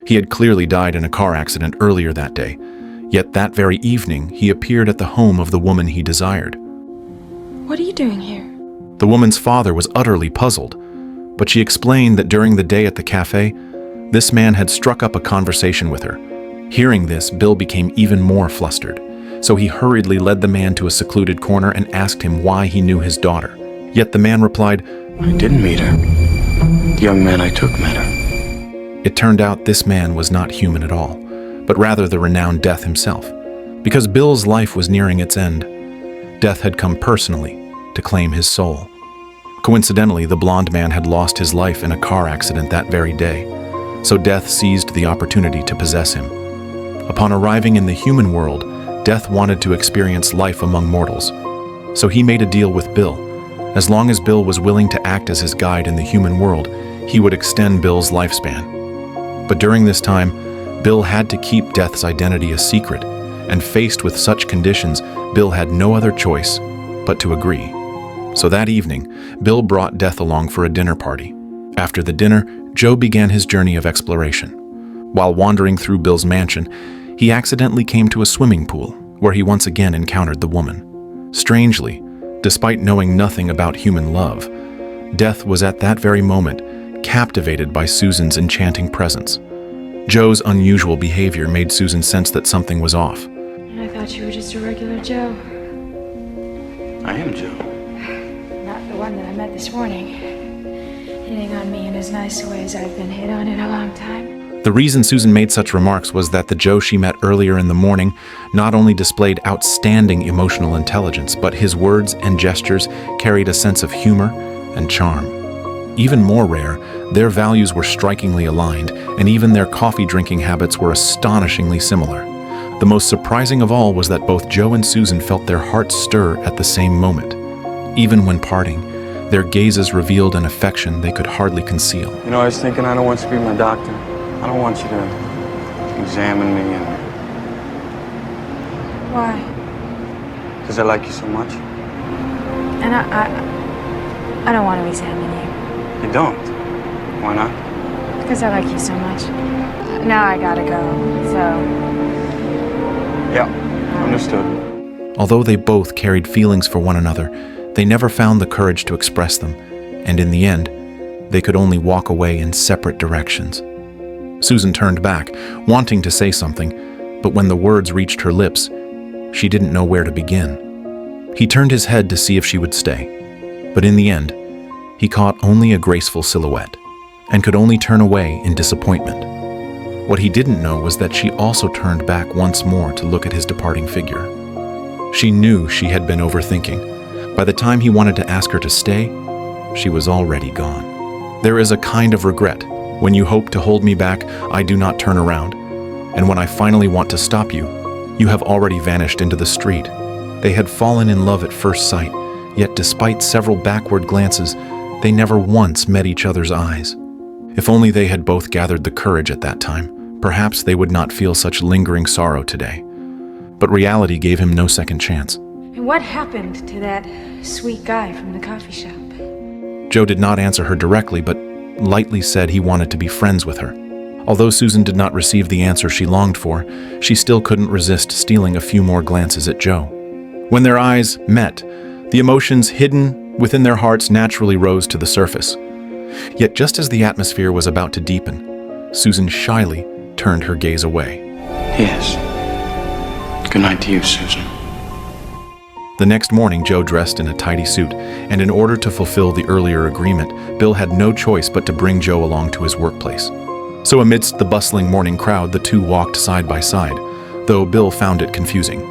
He had clearly died in a car accident earlier that day, yet that very evening he appeared at the home of the woman he desired. What are you doing here? The woman's father was utterly puzzled, but she explained that during the day at the cafe, this man had struck up a conversation with her. Hearing this, Bill became even more flustered, so he hurriedly led the man to a secluded corner and asked him why he knew his daughter. Yet the man replied, "I didn't meet her. The young man I took met her." It turned out this man was not human at all, but rather the renowned Death himself. Because Bill's life was nearing its end, Death had come personally to claim his soul. Coincidentally, the blonde man had lost his life in a car accident that very day, so Death seized the opportunity to possess him. Upon arriving in the human world, Death wanted to experience life among mortals, so he made a deal with Bill. As long as Bill was willing to act as his guide in the human world, he would extend Bill's lifespan. But during this time, Bill had to keep Death's identity a secret, and faced with such conditions, Bill had no other choice but to agree. So that evening, Bill brought Death along for a dinner party. After the dinner, Joe began his journey of exploration. While wandering through Bill's mansion, he accidentally came to a swimming pool, where he once again encountered the woman. Strangely, despite knowing nothing about human love, Death was at that very moment captivated by Susan's enchanting presence. Joe's unusual behavior made Susan sense that something was off. I thought you were just a regular Joe. I am Joe. Not the one that I met this morning. Hitting on me in as nice a way as I've been hit on in a long time. The reason Susan made such remarks was that the Joe she met earlier in the morning not only displayed outstanding emotional intelligence, but his words and gestures carried a sense of humor and charm. Even more rare, their values were strikingly aligned, and even their coffee-drinking habits were astonishingly similar. The most surprising of all was that both Joe and Susan felt their hearts stir at the same moment. Even when parting, their gazes revealed an affection they could hardly conceal. You know, I was thinking I don't want you to be my doctor. I don't want you to examine me and... Why? Because I like you so much. And I don't want to examine you. You don't? Why not? Because I like you so much. Now I gotta go, so... Yeah, understood. Although they both carried feelings for one another, they never found the courage to express them, and in the end, they could only walk away in separate directions. Susan turned back, wanting to say something, but when the words reached her lips, she didn't know where to begin. He turned his head to see if she would stay, but in the end, he caught only a graceful silhouette, and could only turn away in disappointment. What he didn't know was that she also turned back once more to look at his departing figure. She knew she had been overthinking. By the time he wanted to ask her to stay, she was already gone. There is a kind of regret. When you hope to hold me back, I do not turn around. And when I finally want to stop you, you have already vanished into the street. They had fallen in love at first sight, yet despite several backward glances, they never once met each other's eyes. If only they had both gathered the courage at that time, perhaps they would not feel such lingering sorrow today. But reality gave him no second chance. And what happened to that sweet guy from the coffee shop? Joe did not answer her directly, but lightly said he wanted to be friends with her. Although Susan did not receive the answer she longed for, she still couldn't resist stealing a few more glances at Joe. When their eyes met, the emotions hidden within their hearts naturally rose to the surface. Yet just as the atmosphere was about to deepen, Susan shyly turned her gaze away. Yes. Good night to you, Susan. The next morning, Joe dressed in a tidy suit, and in order to fulfill the earlier agreement, Bill had no choice but to bring Joe along to his workplace. So amidst the bustling morning crowd, the two walked side by side, though Bill found it confusing.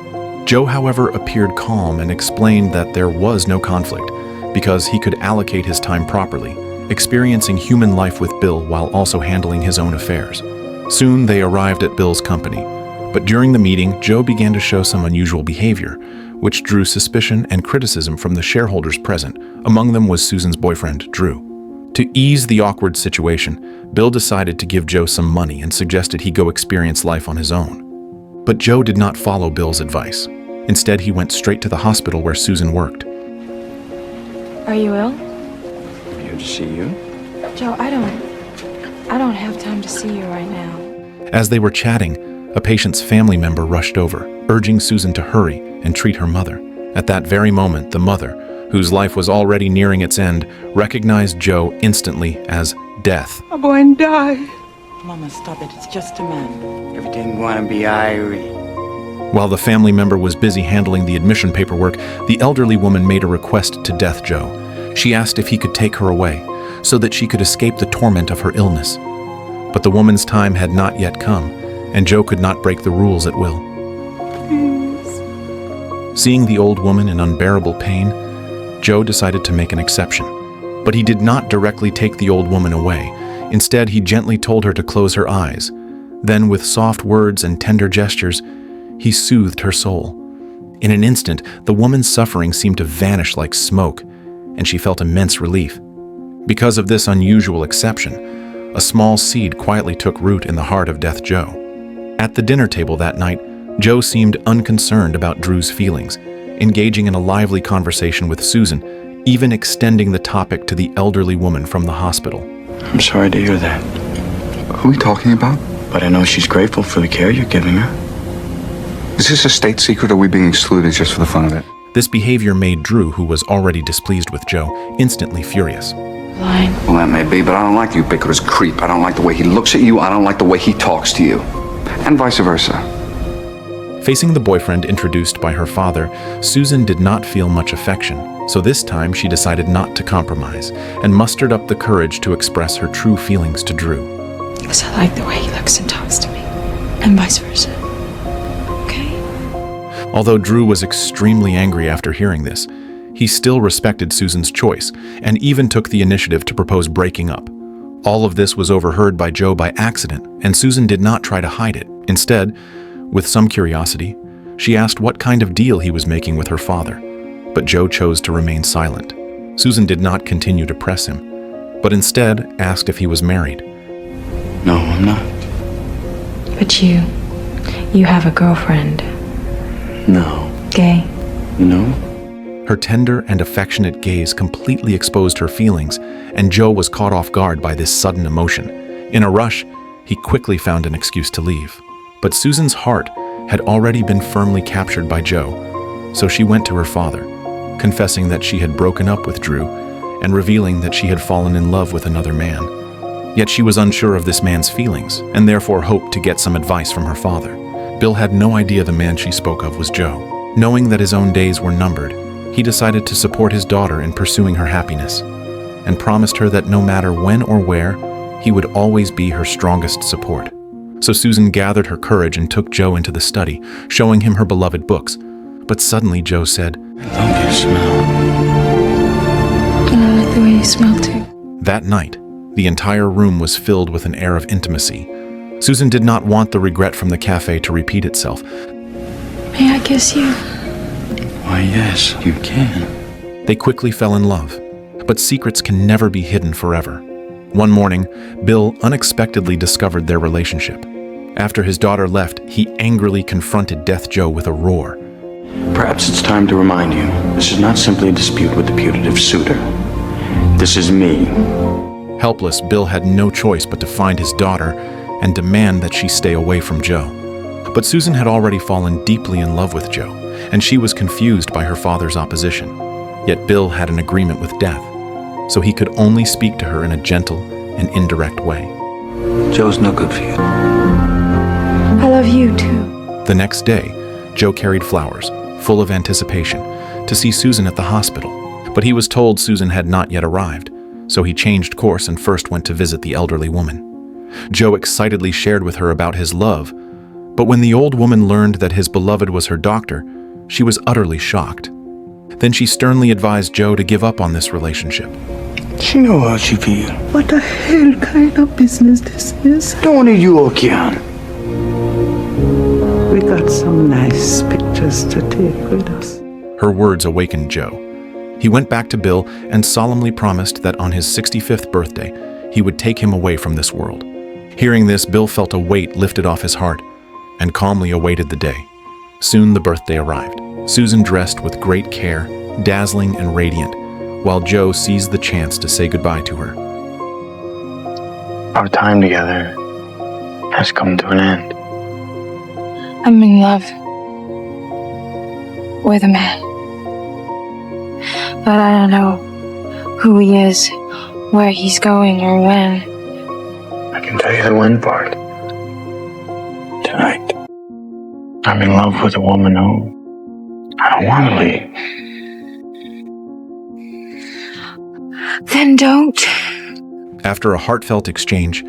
Joe, however, appeared calm and explained that there was no conflict, because he could allocate his time properly, experiencing human life with Bill while also handling his own affairs. Soon they arrived at Bill's company, but during the meeting, Joe began to show some unusual behavior, which drew suspicion and criticism from the shareholders present. Among them was Susan's boyfriend, Drew. To ease the awkward situation, Bill decided to give Joe some money and suggested he go experience life on his own. But Joe did not follow Bill's advice. Instead, he went straight to the hospital where Susan worked. Are you ill? I'm here to see you. Joe, I don't have time to see you right now. As they were chatting, a patient's family member rushed over, urging Susan to hurry and treat her mother. At that very moment, the mother, whose life was already nearing its end, recognized Joe instantly as Death. I'm going to die. Mama, stop it. It's just a man. Everything gonna be airy. While the family member was busy handling the admission paperwork, the elderly woman made a request to Death Joe. She asked if he could take her away, so that she could escape the torment of her illness. But the woman's time had not yet come, and Joe could not break the rules at will. Please. Seeing the old woman in unbearable pain, Joe decided to make an exception. But he did not directly take the old woman away. Instead, he gently told her to close her eyes. Then, with soft words and tender gestures, he soothed her soul. In an instant, the woman's suffering seemed to vanish like smoke, and she felt immense relief. Because of this unusual exception, a small seed quietly took root in the heart of Death Joe. At the dinner table that night, Joe seemed unconcerned about Drew's feelings, engaging in a lively conversation with Susan, even extending the topic to the elderly woman from the hospital. I'm sorry to hear that, Who are we talking about? but I know she's grateful for the care you're giving her. Is this a state secret or are we being excluded just for the fun of it? This behavior made Drew, who was already displeased with Joe, instantly furious. Lying. Well, that may be, but I don't like the ubiquitous creep. I don't like the way he looks at you. I don't like the way he talks to you. And vice versa. Facing the boyfriend introduced by her father, Susan did not feel much affection, so this time she decided not to compromise and mustered up the courage to express her true feelings to Drew. Because I like the way he looks and talks to me. And vice versa. Okay? Although Drew was extremely angry after hearing this, he still respected Susan's choice and even took the initiative to propose breaking up. All of this was overheard by Joe by accident, and Susan did not try to hide it. Instead, with some curiosity, she asked what kind of deal he was making with her father. But Joe chose to remain silent. Susan did not continue to press him, but instead asked if he was married. No, I'm not. But you have a girlfriend. No. Gay. No? Her tender and affectionate gaze completely exposed her feelings, and Joe was caught off guard by this sudden emotion. In a rush, he quickly found an excuse to leave. But Susan's heart had already been firmly captured by Joe, so she went to her father, confessing that she had broken up with Drew and revealing that she had fallen in love with another man. Yet she was unsure of this man's feelings and therefore hoped to get some advice from her father. Bill had no idea the man she spoke of was Joe. Knowing that his own days were numbered, he decided to support his daughter in pursuing her happiness and promised her that no matter when or where, he would always be her strongest support. So Susan gathered her courage and took Joe into the study, showing him her beloved books. But suddenly Joe said, I love your smell. And I like the way you smell too. That night, the entire room was filled with an air of intimacy. Susan did not want the regret from the cafe to repeat itself. May I kiss you? Why, yes, you can. They quickly fell in love, but secrets can never be hidden forever. One morning, Bill unexpectedly discovered their relationship. After his daughter left, he angrily confronted Death Joe with a roar. Perhaps it's time to remind you, this is not simply a dispute with the putative suitor. This is me. Helpless, Bill had no choice but to find his daughter and demand that she stay away from Joe. But Susan had already fallen deeply in love with Joe, and she was confused by her father's opposition. Yet Bill had an agreement with Death, so he could only speak to her in a gentle and indirect way. Joe's no good for you. I love you too. The next day, Joe carried flowers, full of anticipation, to see Susan at the hospital. But he was told Susan had not yet arrived, so he changed course and first went to visit the elderly woman. Joe excitedly shared with her about his love, but when the old woman learned that his beloved was her doctor, she was utterly shocked. Then she sternly advised Joe to give up on this relationship. You know how she feel. What the hell kind of business this is? Don't need you again. We got some nice pictures to take with us. Her words awakened Joe. He went back to Bill and solemnly promised that on his 65th birthday, he would take him away from this world. Hearing this, Bill felt a weight lifted off his heart and calmly awaited the day. Soon the birthday arrived. Susan dressed with great care, dazzling and radiant, while Joe seized the chance to say goodbye to her. Our time together has come to an end. I'm in love with a man. But I don't know who he is, where he's going, or when. I can tell you the when part. Tonight, I'm in love with a woman who I don't want to leave. Then don't. After a heartfelt exchange,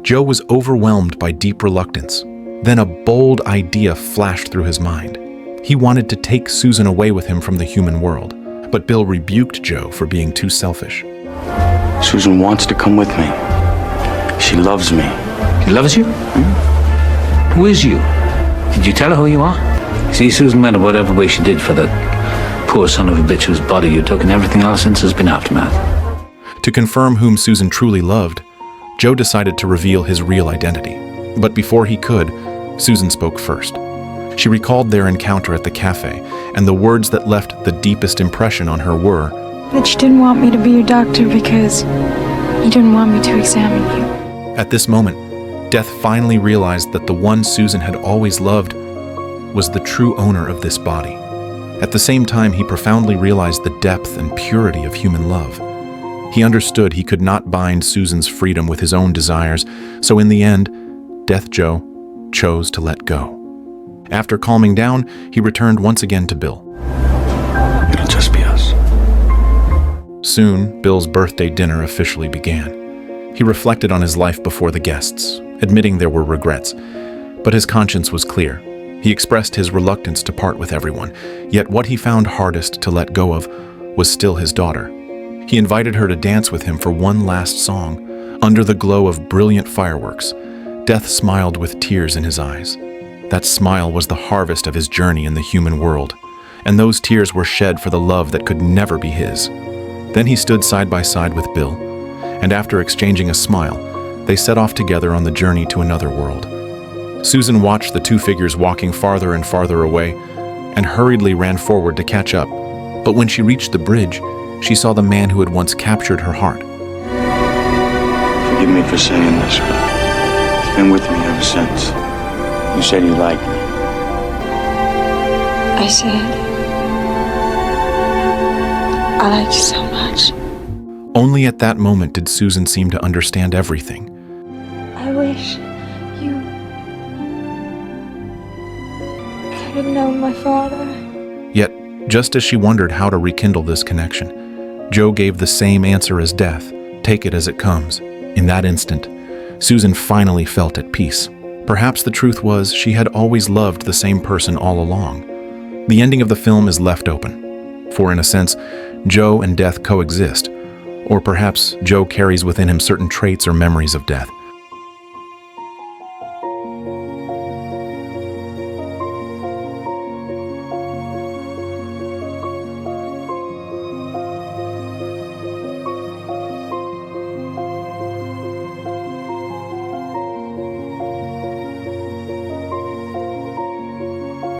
Joe was overwhelmed by deep reluctance. Then a bold idea flashed through his mind. He wanted to take Susan away with him from the human world, but Bill rebuked Joe for being too selfish. Susan wants to come with me. She loves me. She loves you? Who is you? Did you tell her who you are? See, Susan went whatever way she did for that poor son of a bitch whose body you took, and everything else since has been aftermath. To confirm whom Susan truly loved, Joe decided to reveal his real identity. But before he could, Susan spoke first. She recalled their encounter at the cafe, and the words that left the deepest impression on her were, That you didn't want me to be your doctor because you didn't want me to examine you. At this moment, Death finally realized that the one Susan had always loved was the true owner of this body. At the same time, he profoundly realized the depth and purity of human love. He understood he could not bind Susan's freedom with his own desires, so in the end, Death Joe chose to let go. After calming down, he returned once again to Bill. It'll just be us. Soon, Bill's birthday dinner officially began. He reflected on his life before the guests, admitting there were regrets, but his conscience was clear. He expressed his reluctance to part with everyone, yet what he found hardest to let go of was still his daughter. He invited her to dance with him for one last song. Under the glow of brilliant fireworks, Death smiled with tears in his eyes. That smile was the harvest of his journey in the human world, and those tears were shed for the love that could never be his. Then he stood side by side with Bill, and after exchanging a smile, they set off together on the journey to another world. Susan watched the two figures walking farther and farther away, and hurriedly ran forward to catch up. But when she reached the bridge, she saw the man who had once captured her heart. Forgive me for saying this, but it's been with me ever since. You said you liked me. I said, I liked you so much. Only at that moment did Susan seem to understand everything. I wish you could have known my father. Yet, just as she wondered how to rekindle this connection, Joe gave the same answer as Death, take it as it comes. In that instant, Susan finally felt at peace. Perhaps the truth was she had always loved the same person all along. The ending of the film is left open, for in a sense, Joe and Death coexist, or perhaps Joe carries within him certain traits or memories of Death.